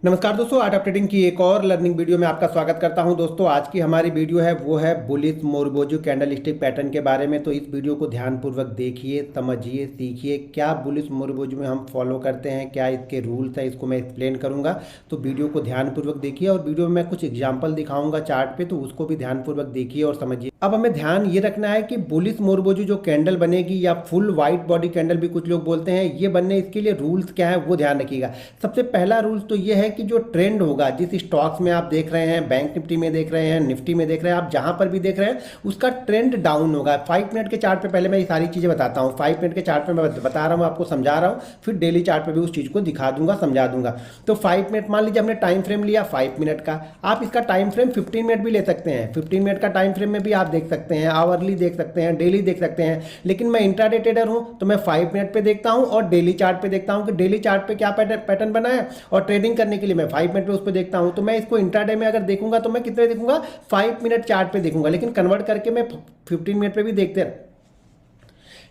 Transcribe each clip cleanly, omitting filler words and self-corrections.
नमस्कार दोस्तों, art of trading की एक और लर्निंग वीडियो में आपका स्वागत करता हूं। दोस्तों, आज की हमारी वीडियो है वो है बुलिश मोरबोजू कैंडल स्टिक पैटर्न के बारे में। तो इस वीडियो को ध्यानपूर्वक देखिए, समझिए, सीखिए क्या बुलिश मोरबोजू में हम फॉलो करते हैं, क्या इसके रूल्स हैं, इसको मैं एक्सप्लेन करूंगा। तो वीडियो को ध्यानपूर्वक देखिए और वीडियो में मैं कुछ एग्जाम्पल दिखाऊंगा चार्ट पे, तो उसको भी ध्यानपूर्वक देखिए और समझिए। अब हमें ध्यान ये रखना है कि बुलिश मोरबोजू जो कैंडल बनेगी या फुल वाइट बॉडी कैंडल भी कुछ लोग बोलते हैं, ये बनने इसके लिए रूल्स क्या है वो ध्यान रखिएगा। सबसे पहला रूल्स तो ये है कि जो ट्रेंड होगा, जिस स्टॉक्स में आप देख रहे हैं, बैंक निफ्टी में देख रहे हैं, निफ्टी में देख रहे हैं, आप जहां पर भी देख रहे हैं उसका ट्रेंड डाउन होगा। 5 मिनट के चार्ट पे पहले मैं ये सारी चीजें बताता हूँ। 5 मिनट के चार्ट पे मैं बता रहा हूँ, आपको समझा रहा हूँ, फिर डेली चार्ट पे भी उस चीज को दिखा दूंगा, समझा दूंगा। तो 5 मिनट मान लीजिए हमने टाइम फ्रेम लिया 5 मिनट का, आप इसका टाइम फ्रेम 15 मिनट भी ले सकते हैं। 15 मिनट का टाइम फ्रेम में भी आप देख सकते हैं, आवरली देख सकते हैं, डेली देख सकते हैं। लेकिन मैं इंट्राडे ट्रेडर हूं तो मैं 5 मिनट पे देखता हूं और डेली चार्ट पे देखता हूं कि डेली चार्ट पे क्या पैटर्न बना है, और ट्रेडिंग करने के लिए मैं 5 मिनट पे उस पर देखता हूं। तो मैं इसको इंट्राडे में अगर देखूंगा तो मैं कितने देखूंगा, 5 मिनट चार्ट पे देखूंगा। लेकिन कन्वर्ट करके मैं 15 मिनट पे भी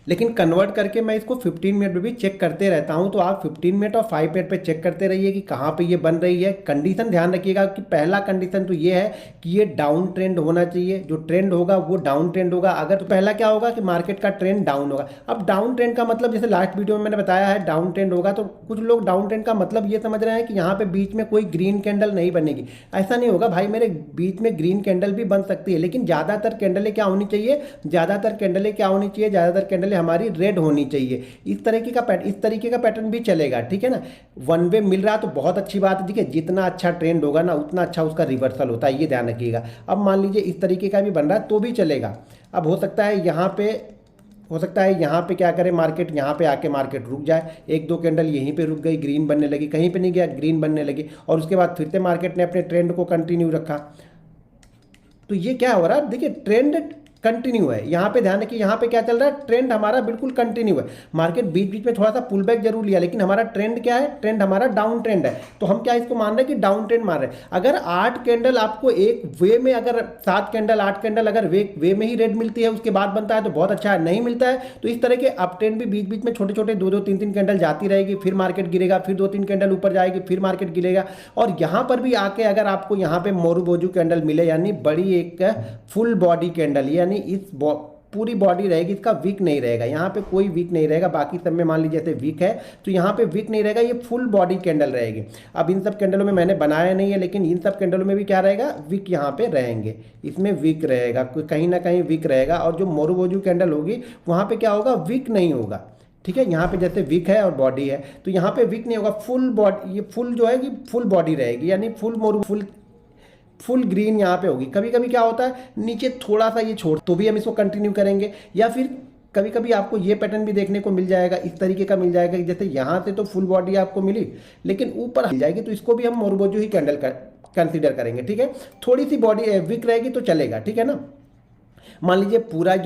लेकिन कन्वर्ट करके मैं इसको 15 मिनट में भी चेक करते रहता हूं। तो आप 15 मिनट और 5 मिनट पे चेक करते रहिए कि कहां पे ये बन रही है। कंडीशन ध्यान रखिएगा कि पहला कंडीशन तो ये है कि ये डाउन ट्रेंड होना चाहिए। जो ट्रेंड होगा वो डाउन ट्रेंड होगा। अगर तो पहला क्या होगा कि मार्केट का ट्रेंड डाउन होगा। अब डाउन ट्रेंड का मतलब, जैसे लास्ट वीडियो में मैंने बताया है डाउन ट्रेंड होगा, तो कुछ लोग डाउन ट्रेंड का मतलब ये समझ रहे हैं कि यहाँ पे बीच में कोई ग्रीन कैंडल नहीं बनेगी। ऐसा नहीं होगा भाई मेरे, बीच में ग्रीन कैंडल भी बन सकती है, लेकिन ज्यादातर कैंडलें क्या होनी चाहिए, ज्यादातर कैंडलें हमारी रेड होनी चाहिए। इस तरीके का पैटर्न भी चलेगा, ठीक है ना। वन वे मिल रहा तो बहुत अच्छी बात है। देखिए, जितना अच्छा ट्रेंड होगा ना उतना अच्छा उसका रिवर्सल होता है, ये ध्यान रखिएगा। अब मान लीजिए इस तरीके का भी बन रहा है तो भी चलेगा। अब हो सकता है यहाँ पे क्या करे मार्केट, यहाँ पे आके मार्केट रुक जाए। एक दो कैंडल यहीं पे रुक गई, ग्रीन बनने लगी, कहीं पे नहीं गया, ग्रीन बनने लगी, और उसके बाद फिर से मार्केट ने अपने ट्रेंड को कंटिन्यू रखा। तो ये क्या हो रहा है, देखिए ट्रेंड कंटिन्यू है। यहाँ पे ध्यान रखिए, यहाँ पे क्या चल रहा है, ट्रेंड हमारा बिल्कुल कंटिन्यू है। मार्केट बीच बीच में थोड़ा सा पुल बैक जरूर लिया, लेकिन हमारा ट्रेंड क्या है, ट्रेंड हमारा डाउन ट्रेंड है। तो हम क्या इसको मान रहे हैं कि डाउन ट्रेंड मान रहे हैं। अगर 8 कैंडल आपको एक वे में, अगर 7 कैंडल 8 कैंडल अगर वे में ही रेड मिलती है उसके बाद बनता है तो बहुत अच्छा है। नहीं मिलता है तो इस तरह के अप ट्रेंड भी बीच बीच में छोटे छोटे 2-2 3-3 कैंडल जाती रहेगी, फिर मार्केट गिरेगा, फिर 2-3 कैंडल ऊपर जाएगी, फिर मार्केट गिरेगा। और यहाँ पर भी आके अगर आपको यहाँ पे मोरुबोजू कैंडल मिले, यानी बड़ी एक फुल बॉडी कैंडल, यानी इस पूरी बॉडी रहेगी, इसका वीक नहीं रहेगा, यहाँ पे कोई वीक नहीं रहेगा। बाकी सब में मान लीजिए जैसे वीक है तो यहाँ पे वीक नहीं रहेगा, ये फुल बॉडी कैंडल रहेगी। अब इन सब कैंडलों में मैंने बनाया नहीं है, लेकिन इन सब कैंडलों में भी क्या रहेगा, वीक यहाँ पे रहेंगे, इसमें वीक रहेगा, कहीं ना कहीं वीक रहेगा। और जो मोरुबोजू कैंडल होगी वहाँ पे क्या होगा, वीक नहीं होगा, ठीक है। यहाँ पे जैसे वीक है और बॉडी है तो यहाँ पे वीक नहीं होगा, फुल बॉडी, ये फुल जो है कि फुल बॉडी रहेगी, यानी फुल ग्रीन यहाँ पे होगी। कभी कभी क्या होता है नीचे थोड़ा सा ये छोड़, तो भी हम इसको कंटिन्यू करेंगे। या फिर कभी कभी आपको ये पैटर्न भी देखने को मिल जाएगा, इस तरीके का मिल जाएगा कि जैसे यहाँ से तो फुल बॉडी आपको मिली लेकिन ऊपर मिल जाएगी, तो इसको भी हम मोरुबोजू ही कैंडल कंसीडर करेंगे, ठीक है। थोड़ी सी बॉडी वीक रहेगी तो चलेगा, ठीक है ना। मान लीजिए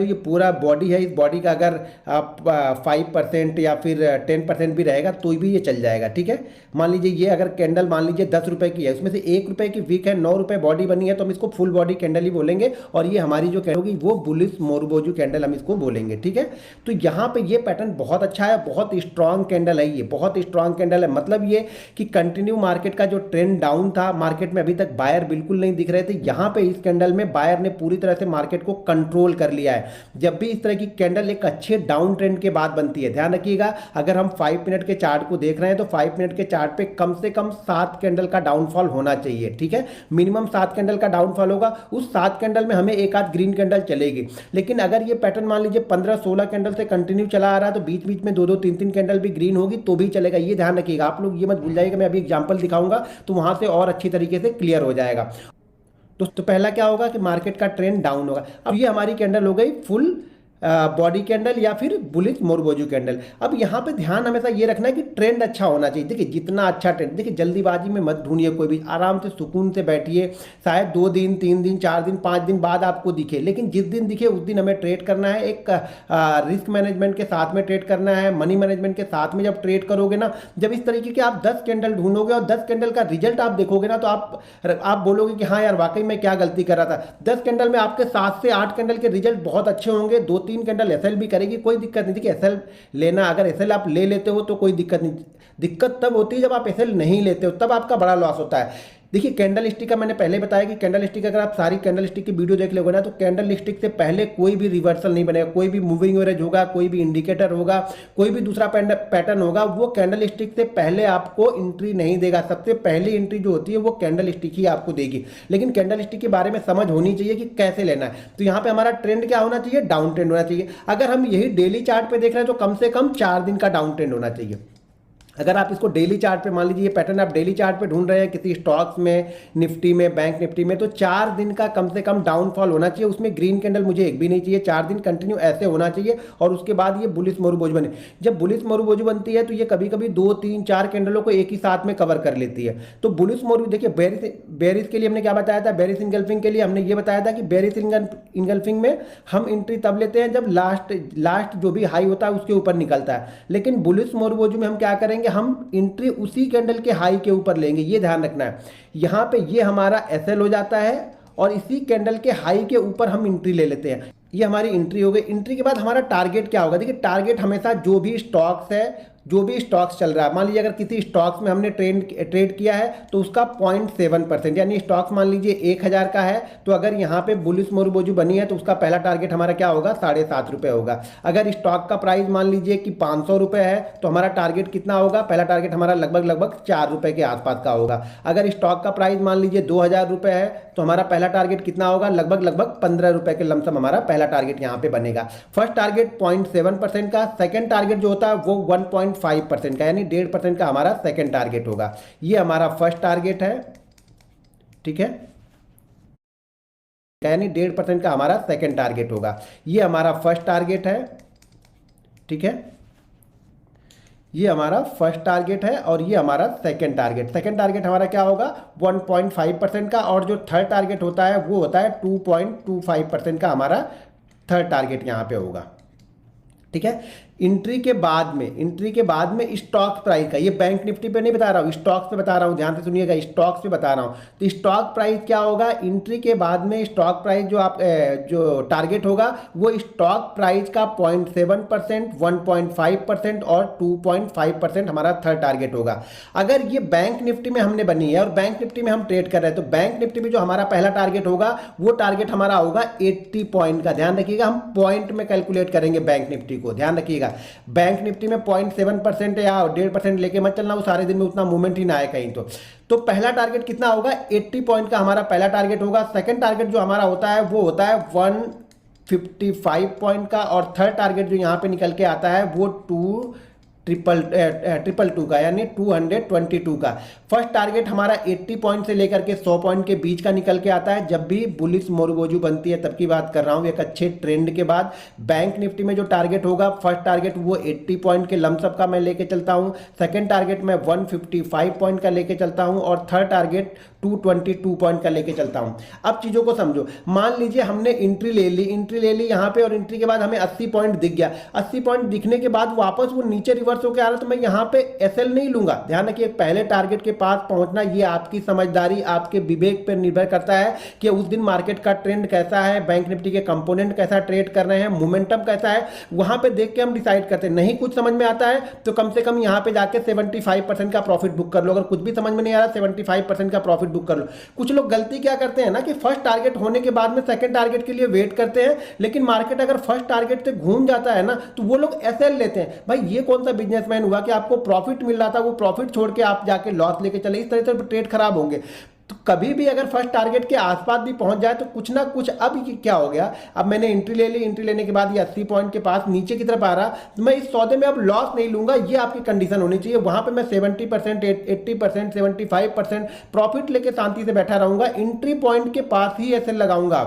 ये पूरा बॉडी है, इस बॉडी का अगर आप 5% या फिर 10% भी रहेगा तो भी ये चल जाएगा, ठीक है। मान लीजिए ये अगर कैंडल मान लीजिए 10 रुपए की है, उसमें से 1 रुपए की वीक है, 9 रुपए बॉडी बनी है, तो हम इसको फुल बॉडी कैंडल ही बोलेंगे। और ये हमारी जो कैंडल होगी वो बुलिश मोरुबोजू कैंडल हम इसको बोलेंगे, ठीक है। तो यहाँ पे ये पैटर्न बहुत अच्छा है, बहुत स्ट्रांग कैंडल है, ये बहुत स्ट्रांग कैंडल है। मतलब ये कि कंटिन्यू मार्केट का जो ट्रेंड डाउन था, मार्केट में अभी तक बायर बिल्कुल नहीं दिख रहे थे, यहाँ पे इस कैंडल में बायर ने पूरी तरह से मार्केट को कंट्रोल कर लिया है। जब भी इस तरह की कैंडल एक अच्छे डाउन ट्रेंड के बाद बनती है, ध्यान रखिएगा, अगर हम 5 मिनट के चार्ट को देख रहे हैं तो 5 मिनट के चार्ट पे कम से कम 7 कैंडल का डाउनफॉल होना चाहिए, ठीक है। मिनिमम 7 कैंडल का डाउनफॉल होगा। उस 7 कैंडल में हमें एक आध ग्रीन कैंडल चलेगी। लेकिन अगर ये पैटर्न मान लीजिए 15-16 कैंडल से कंटिन्यू चला आ रहा है तो बीच बीच में 2-2 3-3 कैंडल भी ग्रीन होगी तो भी चलेगा, ये ध्यान रखिएगा। आप लोग ये मत भूल जाइएगा, मैं अभी एग्जांपल दिखाऊंगा तो वहां से और अच्छी तरीके से क्लियर हो जाएगा। तो पहला क्या होगा कि मार्केट का ट्रेंड डाउन होगा। अब ये हमारी कैंडल हो गई फुल बॉडी कैंडल या फिर बुलिश मोरुबोजू कैंडल। अब यहाँ पे ध्यान हमेशा ये रखना है कि ट्रेंड अच्छा होना चाहिए। देखिए जितना अच्छा ट्रेंड, देखिए जल्दीबाजी में मत ढूंढिए, कोई भी आराम से सुकून से बैठिए। शायद 2 दिन 3 दिन 4 दिन 5 दिन बाद आपको दिखे, लेकिन जिस दिन दिखे उस दिन हमें ट्रेड करना है। एक रिस्क मैनेजमेंट के साथ में ट्रेड करना है, मनी मैनेजमेंट के साथ में जब ट्रेड करोगे ना, जब इस तरीके के आप 10 कैंडल ढूंढोगे और 10 कैंडल का रिजल्ट आप देखोगे ना, तो आप बोलोगे कि हाँ यार वाकई में क्या गलती कर रहा था। 10 कैंडल में आपके 7 से 8 कैंडल के रिजल्ट बहुत अच्छे होंगे, 2-3 कैंडल एसएल भी करेगी, कोई दिक्कत नहीं। देखिए एसएल लेना, अगर एसएल आप ले लेते हो तो कोई दिक्कत नहीं। दिक्कत तब होती है जब आप एसएल नहीं लेते हो, तब आपका बड़ा लॉस होता है। देखिए कैंडल स्टिक का मैंने पहले बताया कि कैंडल स्टिक, अगर आप सारी कैंडल स्टिक की वीडियो देख लोगे ना, तो कैंडल स्टिक से पहले कोई भी रिवर्सल नहीं बनेगा, कोई भी मूविंग एवरेज होगा, कोई भी इंडिकेटर होगा, कोई भी दूसरा पैटर्न होगा, वो कैंडल स्टिक से पहले आपको एंट्री नहीं देगा। सबसे पहली एंट्री जो होती है वो कैंडल स्टिक ही आपको देगी। लेकिन कैंडल स्टिक के बारे में समझ होनी चाहिए कि कैसे लेना है। तो यहाँ पे हमारा ट्रेंड क्या होना चाहिए, डाउन ट्रेंड होना चाहिए। अगर हम यही डेली चार्ट पे देख रहे हैं तो कम से कम 4 दिन का डाउन ट्रेंड होना चाहिए। अगर आप इसको डेली चार्ट पे, मान लीजिए ये पैटर्न आप डेली चार्ट पे ढूंढ रहे हैं किसी स्टॉक्स में, निफ्टी में, बैंक निफ्टी में, तो 4 दिन का कम से कम डाउनफॉल होना चाहिए। उसमें ग्रीन कैंडल मुझे एक भी नहीं चाहिए, 4 दिन कंटिन्यू ऐसे होना चाहिए। और उसके बाद ये बुलिश मोरुबोजू बने। जब बुलिश मोरुबोजू बनती है तो ये कभी कभी 2, 3, 4 कैंडलों को एक ही साथ में कवर कर लेती है। तो बुलिश मोरू, देखिए बेरिस के लिए हमने क्या बताया था, बेरिस इंगल्फिंग के लिए हमने ये बताया था कि बेरिस इंगल्फिंग में हम एंट्री तब लेते हैं जब लास्ट जो भी हाई होता है उसके ऊपर निकलता है। लेकिन बुलिश मोरुबोजू में हम क्या करेंगे, हम एंट्री उसी कैंडल के हाई के ऊपर लेंगे, ये ध्यान रखना है। यहां पे ये हमारा एसएल हो जाता है और इसी कैंडल के हाई के ऊपर हम एंट्री ले लेते हैं। ये हमारी एंट्री हो गई। एंट्री के बाद हमारा टारगेट क्या होगा, देखिए टारगेट हमेशा जो भी स्टॉक्स है, जो भी स्टॉक्स चल रहा है, मान लीजिए अगर किसी स्टॉक्स में हमने ट्रेड किया है तो उसका 0.7%, यानी स्टॉक्स मान लीजिए 1000 का है, तो अगर यहाँ पे बुलिश मोरुबोजू बनी है तो उसका पहला टारगेट हमारा क्या होगा, 7.5 रुपये होगा। अगर स्टॉक का प्राइस मान लीजिए कि 500 रुपये है तो हमारा टारगेट कितना होगा, पहला टारगेट हमारा लगभग 4 रुपये के आसपास का होगा। अगर स्टॉक का प्राइस मान लीजिए 2000 रुपये है तो हमारा पहला टारगेट कितना होगा, लगभग 15 रुपये के लमसम हमारा पहला टारगेट यहाँ पे बनेगा। फर्स्ट टारगेट 0.7% का, सेकेंड टारगेट जो होता है वो 1.5% का, यानी 1.5% का हमारा सेकेंड टारगेट होगा। ये हमारा फर्स्ट टारगेट है, ठीक है, यानी 1.5% का हमारा सेकेंड टारगेट होगा। ये हमारा फर्स्ट टारगेट है, ठीक है, ये हमारा फर्स्ट टारगेट है और ये हमारा सेकंड टारगेट। सेकंड टारगेट हमारा क्या होगा, 1.5% का, और जो थर्ड टारगेट होता है वो होता है 2.25% का हमारा थर्ड टारगेट यहाँ पे होगा, ठीक है। एंट्री के बाद में स्टॉक प्राइस का, ये बैंक निफ्टी पे नहीं बता रहा हूँ, स्टॉक्स पे बता रहा हूँ, ध्यान से सुनिएगा, स्टॉक्स पे बता रहा हूँ। तो स्टॉक प्राइस क्या होगा, एंट्री के बाद में स्टॉक प्राइस जो टारगेट होगा वो स्टॉक प्राइस का 0.7%, 1.5% और 2.5% हमारा थर्ड टारगेट होगा। अगर ये बैंक निफ्टी में हमने बनी है और बैंक निफ्टी में हम ट्रेड कर रहे हैं तो बैंक निफ्टी में जो हमारा पहला टारगेट होगा वो टारगेट हमारा होगा 80 पॉइंट का। ध्यान रखिएगा, हम पॉइंट में कैलकुलेट करेंगे बैंक निफ्टी को, ध्यान रखिएगा। बैंक निफ्टी में 0.7% या 1.5% लेके मत चलना, वो सारे दिन में उतना मूवमेंट ही ना आए कहीं। तो पहला टारगेट कितना होगा, 80 पॉइंट का हमारा पहला टारगेट होगा। सेकंड टारगेट जो हमारा होता है वो होता है 155 पॉइंट का, और थर्ड टारगेट जो यहां पे निकल के आता है वो 222 का, यानी 222 का। फर्स्ट टारगेट हमारा 80 पॉइंट से लेकर के 100 पॉइंट के बीच का निकल के आता है। जब भी बुलिश मोरुबोजू बनती है तब की बात कर रहा हूं, एक अच्छे ट्रेंड के बाद। बैंक निफ्टी में जो टारगेट होगा, फर्स्ट टारगेट वो 80 पॉइंट के लमसम का मैं लेके चलता हूं, सेकंड टारगेट मैं 155 पॉइंट का लेके चलता हूं, और थर्ड टारगेट 222 पॉइंट का लेके चलता हूं। अब चीजों को समझो, मान लीजिए हमने एंट्री ले ली यहां पे, और एंट्री के बाद हमें 80 पॉइंट दिख गया। 80 पॉइंट दिखने के बाद वापस वो नीचे रिवर्स होकर आ रहा है, तो मैं यहां पे एसएल नहीं लूंगा। ध्यान रखिए, पहले टारगेट के पास पहुंचना, ये आपकी समझदारी, आपके विवेक पर निर्भर करता है कि उस दिन मार्केट का ट्रेंड कैसा है, बैंक निफ्टी के कंपोनेंट कैसा ट्रेड कर रहे हैं, मोमेंटम कैसा है, वहां पे देख के हम डिसाइड करते हैं। नहीं कुछ समझ में आता है तो कम से कम यहां पे जाके 75% का प्रॉफिट बुक कर लो। अगर कुछ भी समझ में नहीं आ रहा, 75% का प्रॉफिट बुक कर लो। कुछ लोग गलती क्या करते हैं ना, कि फर्स्ट टारगेट होने के बाद में सेकंड टारगेट के लिए वेट करते हैं, लेकिन मार्केट अगर फर्स्ट टारगेट से घूम जाता है ना तो वो लोग एसएल लेते हैं। भाई ये कौन सा बिजनेसमैन हुआ कि आपको प्रॉफिट मिल रहा था, वो प्रॉफिट छोड़ के आप जाके लॉस लेके चले, इस तरह से ट्रेड खराब होंगे। तो कभी भी अगर फर्स्ट टारगेट के आसपास भी पहुंच जाए तो कुछ ना कुछ, अब क्या हो गया, अब मैंने एंट्री ले ली, एंट्री लेने के बाद ये 80 पॉइंट के पास नीचे की तरफ आ रहा, तो मैं इस सौदे में अब लॉस नहीं लूंगा, ये आपकी कंडीशन होनी चाहिए। वहां पे मैं 70%, 80%, 75% प्रॉफिट लेके शांति से बैठा रहूंगा। एंट्री पॉइंट के पास ही ऐसे लगाऊंगा,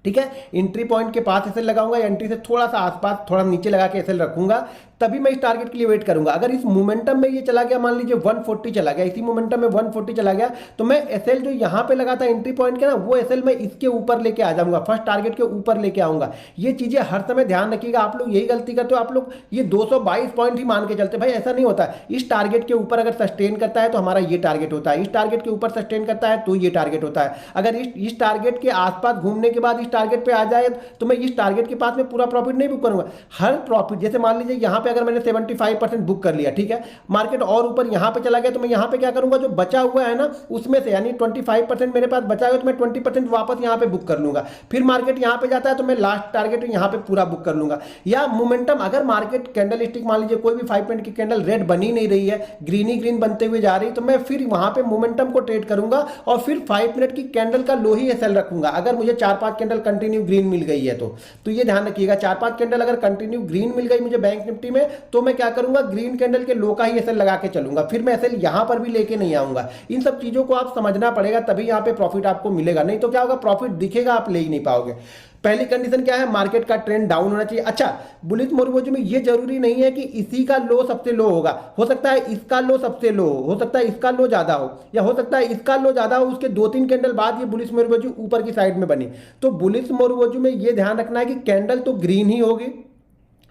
ठीक है, एंट्री पॉइंट के पास एसएल लगाऊंगा, एंट्री से थोड़ा सा आसपास, थोड़ा नीचे लगा के एसएल रखूंगा, तभी मैं इस टारगेट के लिए वेट करूंगा। अगर इस मोमेंटम में ये चला गया, मान लीजिए 140 चला गया, इसी मोमेंटम में 140 चला गया, तो मैं एसएल जो यहां पे लगा था एंट्री पॉइंट के ना, वो एसएल मैं इसके ऊपर लेके आ जाऊंगा, फर्स्ट टारगेट के ऊपर लेके आऊंगा। ये चीजें हर समय ध्यान रखिएगा। आप लोग यही गलती करते हो, आप लोग ये 222 पॉइंट ही मान के चलते, भाई ऐसा नहीं होता। इस टारगेट के ऊपर अगर सस्टेन करता है तो हमारा ये टारगेट होता है, इस टारगेट के ऊपर सस्टेन करता है तो ये टारगेट होता है। अगर इस टारगेट के आसपास घूमने के बाद इस टारगेट पे आ जाए तो मैं इस टारगेट के पास में पूरा प्रॉफिट नहीं बुक करूंगा। हर प्रॉफिट, जैसे मान लीजिए यहां पे अगर मैंने 75% बुक कर लिया, ठीक है, मार्केट और ऊपर यहाँ पे चला गया तो मैं यहाँ पे क्या करूंगा, जो बचा हुआ है ना उसमें से, यानी 25% मेरे पास बचा है तो मैं 20% वापस यहाँ पे बुक कर लूंगा। फिर मार्केट यहाँ पे जाता है तो मैं लास्ट टारगेट यहाँ पे पूरा बुक कर लूंगा। या मोमेंटम, अगर मार्केट कैंडल स्टिक मान लीजिए कोई भी 5 मिनट की कैंडल रेड बनी नहीं रही है, ग्रीन ही ग्रीन बनते हुए जा रही, तो मैं फिर वहां पे मोमेंटम को ट्रेड करूंगा और फिर 5 मिनट की कैंडल का लो ही एसएल रखूंगा। अगर मुझे 4-5 कैंडल कंटिन्यू ग्रीन मिल गई है तो ये ध्यान रखिएगा, 4-5 कैंडल अगर कंटिन्यू ग्रीन मिल गई मुझे बैंक निफ्टी में, तो मैं क्या करूंगा, ग्रीन कैंडल के लो का ही एसएल लगा के चलूंगा, फिर मैं एसएल यहां पर भी लेके नहीं आऊंगा। इन सब चीजों को आप समझना पड़ेगा, तभी यहां पे प्रॉफिट आपको मिलेगा, नहीं तो क्या होगा, प्रॉफिट दिखेगा आप ले ही नहीं पाओगे। पहली कंडीशन क्या है, मार्केट का ट्रेंड डाउन होना चाहिए। अच्छा, बुलिश मोरवोजी में ये जरूरी नहीं है कि इसी का लो सबसे लो होगा, हो सकता है इसका लो सबसे लो हो सकता है इसका लो ज्यादा हो, या हो सकता है इसका लो ज्यादा हो, उसके 2-3 कैंडल बाद ये बुलिश मोरवोजी ऊपर की साइड में बनी। तो बुलिश मोरवोजी में ये ध्यान रखना है कि कैंडल तो ग्रीन ही होगी,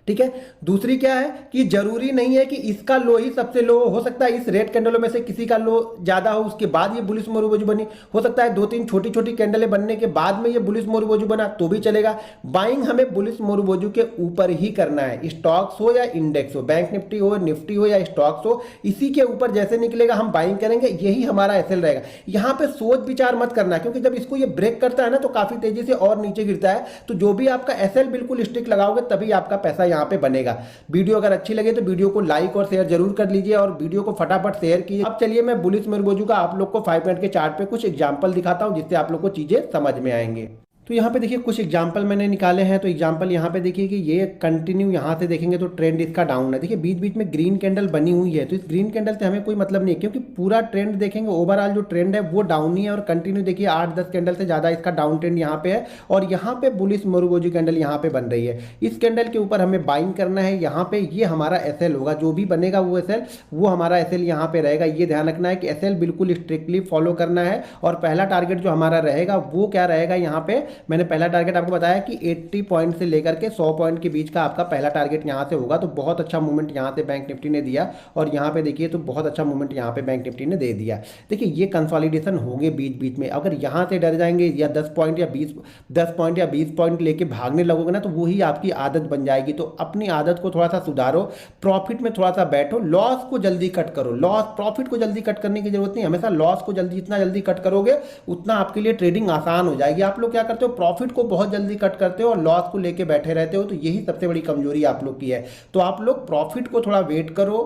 ठीक है। दूसरी क्या है कि जरूरी नहीं है कि इसका लो ही सबसे लो हो सकता है इस रेड कैंडलों में से किसी का लो ज्यादा हो, उसके बाद ये बुलिश मोरवोजी बनी, हो सकता है 2-3 छोटी छोटी कैंडलें बनने के बाद में ये बुलिश मोरवोजी बना तो भी चलेगा। बाइंग हमें बुलिश मोरवोजी के ऊपर ही करना है, स्टॉक्स हो या इंडेक्स हो, बैंक निफ्टी हो, निफ्टी हो या स्टॉक्स हो, इसी के ऊपर जैसे निकलेगा हम बाइंग करेंगे, यही हमारा एसएल रहेगा। यहाँ पे सोच विचार मत करना, क्योंकि जब इसको ये ब्रेक करता है ना तो काफी तेजी से और नीचे गिरता है, तो जो भी आपका एसएल बिल्कुल स्टिक लगाओगे तभी आपका पैसा यहाँ पे बनेगा। वीडियो अगर अच्छी लगे तो वीडियो को लाइक और शेयर जरूर कर लीजिए और वीडियो को फटाफट शेयर कीजिए। अब चलिए मैं बुलिश मोरवोजी का आप लोग को 5 मिनट के चार्ट पे कुछ एग्जांपल दिखाता हूं, जिससे आप लोग को चीजें समझ में आएंगे। तो यहाँ पे देखिए कुछ एग्जाम्पल मैंने निकाले हैं। तो एग्जाम्पल यहाँ पे देखिए कि ये कंटिन्यू यहाँ से देखेंगे तो ट्रेंड इसका डाउन है, देखिए बीच बीच में ग्रीन कैंडल बनी हुई है, तो इस ग्रीन कैंडल से हमें कोई मतलब नहीं है, क्योंकि पूरा ट्रेंड देखेंगे ओवरऑल जो ट्रेंड है वो डाउन ही है, और कंटिन्यू देखिए 8-10 कैंडल से ज़्यादा इसका डाउन ट्रेंड यहाँ पे है, और यहाँ पे बुलिश मोरवोजी कैंडल यहाँ पे बन रही है। इस कैंडल के ऊपर हमें बाइंग करना है, यहाँ पे ये हमारा एसएल होगा, जो भी बनेगा वो एसएल, वो हमारा एसएल यहाँ पे रहेगा। ये ध्यान रखना है कि एसएल बिल्कुल स्ट्रिक्टली फॉलो करना है, और पहला टारगेट जो हमारा रहेगा वो क्या रहेगा, यहाँ पे मैंने पहला टारगेट आपको बताया कि 80 पॉइंट से लेकर के 100 पॉइंट के बीच का आपका पहला टारगेट यहां से होगा। तो बहुत अच्छा मूवमेंट यहां से बैंक निफ्टी ने दिया, और यहां पे देखिए तो बहुत अच्छा मूवमेंट यहां पे बैंक निफ्टी ने दे दिया। देखिए ये कंसोलिडेशन होंगे बीच बीच में, अगर यहां से डर जाएंगे या 10 पॉइंट या 20 पॉइंट लेके भागने लगोगे ना, तो वही आपकी आदत बन जाएगी। तो अपनी आदत को थोड़ा सा सुधारो, प्रॉफिट में थोड़ा सा बैठो, लॉस को जल्दी कट करो। लॉस, प्रॉफिट को जल्दी कट करने की जरूरत नहीं, हमेशा लॉस को जल्दी, जितना जल्दी कट करोगे उतना आपके लिए ट्रेडिंग आसान हो जाएगी। आप लोग क्या करते हो, प्रॉफिट को बहुत जल्दी कट करते हो और लॉस को लेके बैठे रहते हो, तो यही सबसे बड़ी कमजोरी आप लोग की है। तो आप लोग प्रॉफिट को थोड़ा वेट करो,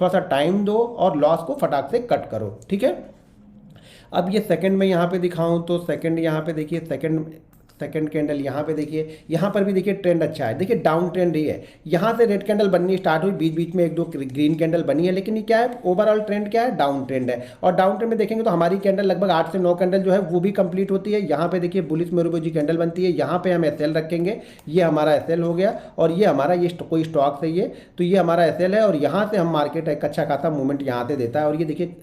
थोड़ा सा टाइम दो, और लॉस को फटाक से कट करो, ठीक है। अब ये सेकंड में यहाँ पे दिखाऊं तो सेकंड यहाँ पे देखिए, सेकंड कैंडल यहाँ पे देखिए, यहाँ पर भी देखिए ट्रेंड अच्छा है, देखिए डाउन ट्रेंड ही है। यहाँ से रेड कैंडल बननी स्टार्ट हुई, बीच बीच में 1-2 ग्रीन कैंडल बनी है, लेकिन ये क्या है, ओवरऑल ट्रेंड क्या है, डाउन ट्रेंड है। और डाउन ट्रेंड में देखेंगे तो हमारी कैंडल लगभग 8 से 9 कैंडल जो है वो भी कंप्लीट होती है। यहाँ पे देखिए बुलिश मोरवोजी कैंडल बनती है, यहाँ पे हम एसएल रखेंगे, ये हमारा एसएल हो गया, और ये हमारा ये कोई स्टॉक सही है तो ये हमारा एसएल है, और यहाँ से हम मार्केट एक अच्छा खासा मूवमेंट यहाँ से देता है, और ये देखिए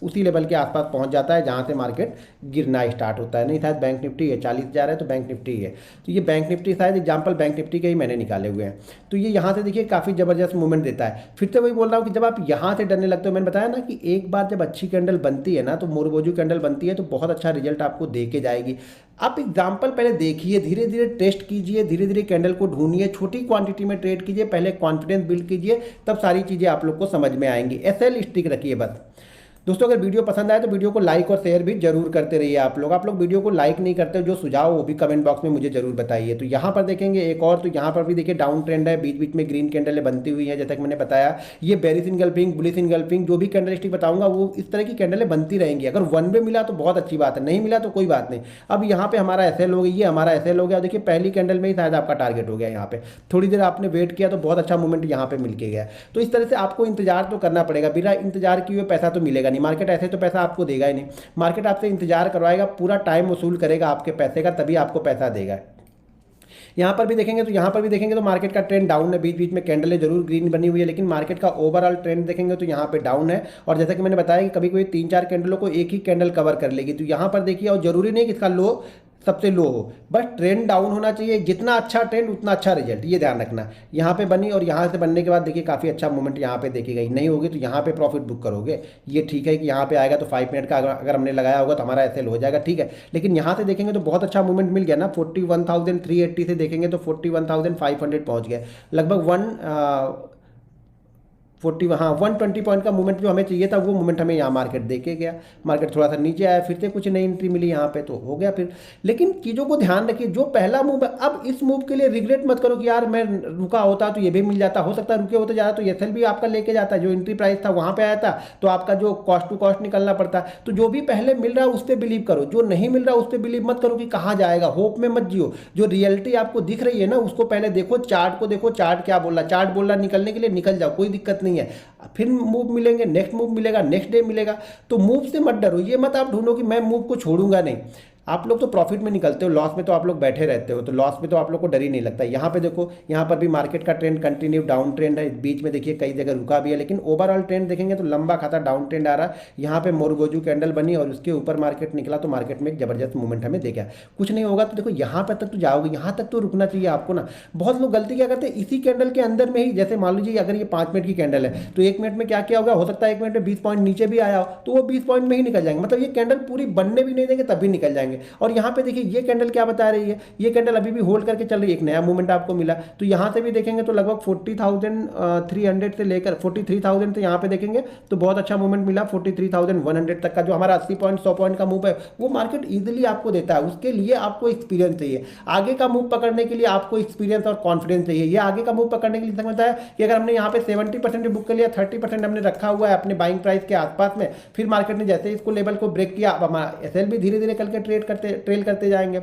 उसी लेवल के आसपास पहुंच जाता है जहां से मार्केट गिरना स्टार्ट होता है। नहीं शायद बैंक निफ्टी है, 40,000 है तो बैंक निफ्टी है, तो ये बैंक निफ्टी शायद एग्जांपल बैंक निफ्टी के ही मैंने निकाले हुए हैं। तो ये यहाँ से देखिए काफ़ी ज़बरदस्त मूवमेंट देता है। फिर से वही बोल रहा हूँ कि जब आप यहाँ से डरने लगते हो, मैंने बताया ना कि एक बार जब अच्छी कैंडल बनती है ना, तो मोरवोजी कैंडल बनती है तो बहुत अच्छा रिजल्ट आपको दे के जाएगी। आप एग्जाम्पल पहले देखिए, धीरे धीरे टेस्ट कीजिए, धीरे धीरे कैंडल को ढूंढिए, छोटी क्वांटिटी में ट्रेड कीजिए, पहले कॉन्फिडेंस बिल्ड कीजिए, तब सारी चीज़ें आप लोग को समझ में आएंगी। एसएल स्टिक रखिए बस। दोस्तों अगर वीडियो पसंद आए तो वीडियो को लाइक और शेयर भी जरूर करते रहिए। आप लोग वीडियो को लाइक नहीं करते, जो सुझाव वो भी कमेंट बॉक्स में मुझे जरूर बताइए। तो यहाँ पर देखेंगे एक और, तो यहाँ पर भी देखिए डाउन ट्रेंड है, बीच बीच में ग्रीन कैंडल बनती हुई है, जैसा कि मैंने बताया। ये बेरिश इनगल्फिंग, बुलिश इनगल्फिंग, जो भी कैंडल स्टिक बताऊंगा वो इस तरह की कैंडलें बनती रहेंगी। अगर वन वे मिला तो बहुत अच्छी बात है, नहीं मिला तो कोई बात नहीं। अब यहाँ पे हमारा एसएल हो गया, ये हमारा एसएल हो गया, देखिए पहली कैंडल में ही शायद आपका टारगेट हो गया। यहाँ पे थोड़ी देर आपने वेट किया तो बहुत अच्छा मूवमेंट यहाँ पे मिल के गया। तो इस तरह से आपको इंतजार तो करना पड़ेगा, बिना इंतजार किए हुए पैसा तो मिलेगा नहीं। मार्केट ऐसे तो आपको देगा ही नहीं, मार्केट आपसे इंतजार करवाएगा, पूरा टाइम वसूल करेगा आपके पैसे का, तभी आपको पैसा देगा। यहाँ पर भी देखेंगे तो मार्केट का ट्रेंड डाउन है, बीच बीच में कैंडलें जरूर ग्रीन बनी हुई है, लेकिन मार्केट का ओवरऑल ट्रेंड देखेंगे तो यहाँ पे डाउन है। और जैसा कि मैंने बताया कि कभी कभी 3-4 कैंडलों को एक ही कैंडल कवर कर लेगी, तो यहाँ पर देखिए, और जरूरी नहीं कि इसका लो सबसे लो हो, बस ट्रेंड डाउन होना चाहिए। जितना अच्छा ट्रेंड उतना अच्छा रिजल्ट, ये ध्यान रखना। यहाँ पे बनी और यहाँ से बनने के बाद देखिए काफ़ी अच्छा मूवमेंट यहाँ पे देखी गई, नहीं होगी तो यहाँ पे प्रॉफिट बुक करोगे। ये ठीक है कि यहाँ पे आएगा तो 5 मिनट का अगर हमने लगाया होगा तो हमारा एसएल हो जाएगा, ठीक है। लेकिन यहाँ से देखेंगे तो बहुत अच्छा मूवमेंट मिल गया ना, 41,380 से देखेंगे तो 41,500 पहुँच गया, लगभग 40, हाँ 120 पॉइंट का मूवमेंट जो हमें चाहिए था वो मूवमेंट हमें यहाँ मार्केट देके गया। मार्केट थोड़ा सा नीचे आया, फिर से कुछ नई एंट्री मिली यहाँ पे तो हो गया फिर। लेकिन चीज़ों को ध्यान रखिए, जो पहला मूव है, अब इस मूव के लिए रिग्रेट मत करो कि यार मैं रुका होता तो ये भी मिल जाता, हो सकता है रुके होते ज़्यादा तो एसएल भी आपका लेके जाता, जो एंट्री प्राइस था वहाँ पे आया था, तो आपका जो कॉस्ट टू कॉस्ट निकलना पड़ता। तो जो भी पहले मिल रहा है उस पर बिलीव करो, जो नहीं मिल रहा उस पर बिलीव मत करो कि कहाँ जाएगा, होप में मत जियो। जो रियलिटी आपको दिख रही है ना उसको पहले देखो, चार्ट को देखो, चार्ट क्या बोल रहा, चार्ट बोल रहा निकलने के लिए निकल जाओ, कोई दिक्कत नहीं है। फिर मूव मिलेंगे, नेक्स्ट मूव मिलेगा, नेक्स्ट डे मिलेगा। तो मूव से मत डरो, ये मत आप ढूंढो कि मैं मूव को छोड़ूंगा नहीं। आप लोग तो प्रॉफिट में निकलते हो, लॉस में तो आप लोग बैठे रहते हो, तो लॉस में तो आप लोग को डर ही नहीं लगता। यहाँ पे देखो, यहाँ पर भी मार्केट का ट्रेंड कंटिन्यू डाउन ट्रेंड है, बीच में देखिए कई जगह रुका भी है, लेकिन ओवरऑल ट्रेंड देखेंगे तो लंबा खाता डाउन ट्रेंड आ रहा है। यहाँ पे मोरगोजू कैंडल बनी और उसके ऊपर मार्केट निकला, तो मार्केट में एक जबरदस्त मूवमेंट हमें देखा। कुछ नहीं होगा तो देखो यहाँ पर तक तो जाओगे, यहाँ तक तो रुकना चाहिए आपको ना। बहुत लोग गलती क्या करते हैं, इसी कैंडल के अंदर में ही, जैसे मान लीजिए अगर ये 5 मिनट की कैंडल है तो 1 मिनट में क्या क्या होगा, हो सकता है 1 मिनट में 20 पॉइंट नीचे भी आया हो तो वो 20 पॉइंट में ही निकल जाएंगे, मतलब ये कैंडल पूरी बनने भी नहीं देंगे तब भी निकल जाएंगे। और यहाँ पे देखिए ये कैंडल क्या बता रही है, ये कैंडल अभी भी होल्ड करके चल रही है, एक नया मूवमेंट आपको मिला। तो यहाँ से भी देखेंगे तो लगभग 40,300 से लेकर 43,000 से यहाँ पे देखेंगे तो बहुत अच्छा मूवमेंट मिला, 43,100 तक का जो हमारा 80 पॉइंट 100 पॉइंट का मूव है वो मार्केट इजीली आपको देता है। उसके लिए आपको एक्सपीरियंस चाहिए, आगे का मूव पकड़ने के लिए आपको एक्सपीरियंस और कॉन्फिडेंस चाहिए। ये आगे का मूव पकड़ने के लिए समझता है कि अगर हमने यहाँ पे 70% बुक कर लिया, 30% हमने रखा हुआ है अपने बाइंग प्राइस के आसपास में, फिर मार्केट ने जैसे इसको लेवल को ब्रेक किया, अब हमारा एसएल भी धीरे धीरे करके ट्रेल करते जाएंगे।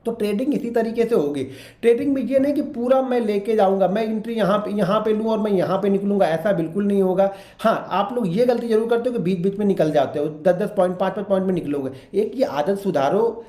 तो ट्रेडिंग इसी तरीके से होगी। ट्रेडिंग में ये नहीं कि पूरा मैं लेके जाऊंगा, मैं एंट्री यहाँ पे लूँ और मैं यहाँ पे निकलूंगा, ऐसा बिल्कुल नहीं होगा। हाँ, आप लोग ये गलती जरूर करते हो कि बीच बीच में निकल जाते हो, 10-10 पॉइंट 5-5 पॉइंट में निकलोगे। एक ये आदत सुधारो,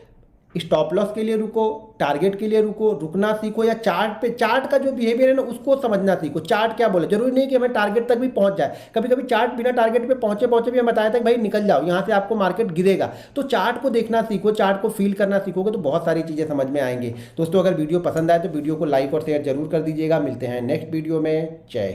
स्टॉप लॉस के लिए रुको, टारगेट के लिए रुको, रुकना सीखो, या चार्ट पे, चार्ट का जो बिहेवियर है ना उसको समझना सीखो। चार्ट क्या बोले, जरूरी नहीं कि हमें टारगेट तक भी पहुंच जाए, कभी कभी चार्ट बिना टारगेट पे पहुंचे पहुंचे भी हम बताया था कि भाई निकल जाओ यहाँ से, आपको मार्केट गिरेगा। तो चार्ट को देखना सीखो, चार्ट को फील करना सीखोगे तो बहुत सारी चीज़ें समझ में आएंगी। दोस्तों अगर वीडियो पसंद आए तो वीडियो को लाइक और शेयर जरूर कर दीजिएगा। मिलते हैं नेक्स्ट वीडियो में। जय हिंद।